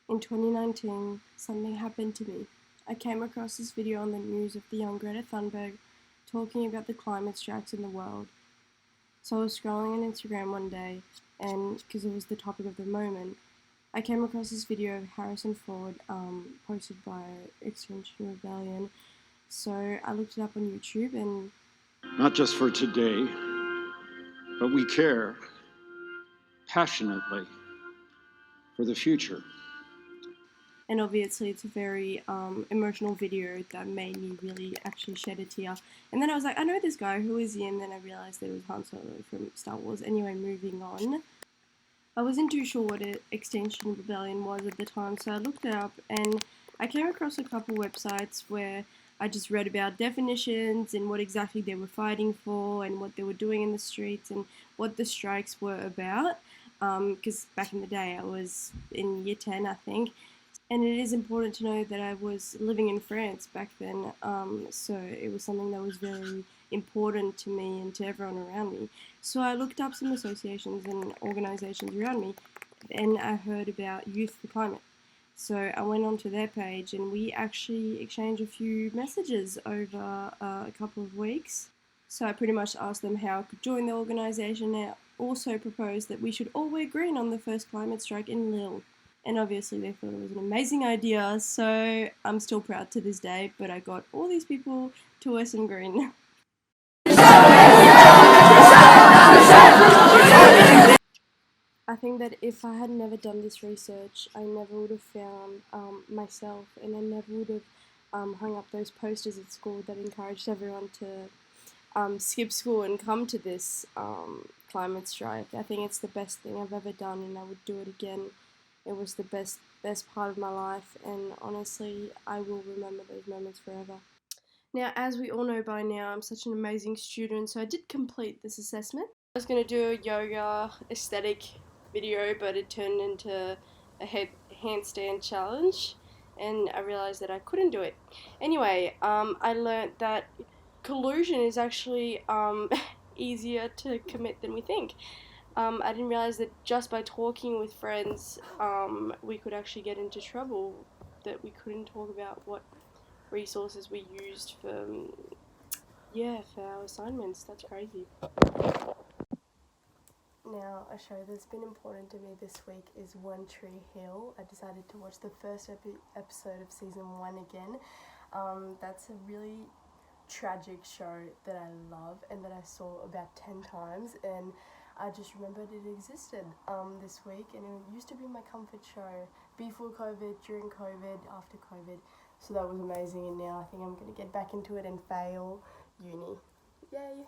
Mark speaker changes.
Speaker 1: In 2019, something happened to me. I came across this video on the news of the young Greta Thunberg talking about the climate strikes in the world. So I was scrolling on Instagram one day, and because it was the topic of the moment, I came across this video of Harrison Ford posted by Extinction Rebellion. So I looked it up on YouTube and
Speaker 2: not just for today, but we care passionately for the future.
Speaker 1: obviously it's a very emotional video that made me really actually shed a tear. And then I was like, I know this guy, who is he? And then I realized that it was Han Solo from Star Wars. Anyway, moving on. I wasn't too sure what Extinction Rebellion was at the time, so I looked it up and I came across a couple websites where I just read about definitions and what exactly they were fighting for and what they were doing in the streets and what the strikes were about. Because back in the day, I was in year 10, I think, and it is important to know that I was living in France back then, so it was something that was very important to me and to everyone around me. So I looked up some associations and organisations around me, and I heard about Youth for Climate. So I went onto their page, and we actually exchanged a few messages over a couple of weeks. So I pretty much asked them how I could join the organisation. I also proposed that we should all wear green on the first climate strike in Lille. And obviously they thought it was an amazing idea, so I'm still proud to this day, but I got all these people to wear some green. I think that if I had never done this research, I never would have found myself, and I never would have hung up those posters at school that encouraged everyone to skip school and come to this climate strike. I think it's the best thing I've ever done, and I would do it again. It was the best part of my life, and honestly, I will remember those moments forever. Now, as we all know by now, I'm such an amazing student, so I did complete this assessment. I was going to do a yoga aesthetic video, but it turned into a handstand challenge, and I realized that I couldn't do it. Anyway, I learned that collusion is actually easier to commit than we think. I didn't realize that just by talking with friends, we could actually get into trouble, that we couldn't talk about what resources we used for our assignments. That's crazy. Now, a show that's been important to me this week is One Tree Hill. I decided to watch the first episode of season 1 again. That's a really tragic show that I love and that I saw about 10 times, and I just remembered it existed this week, and it used to be my comfort show before COVID, during COVID, after COVID, so that was amazing, and now I think I'm going to get back into it and fail uni. Yay!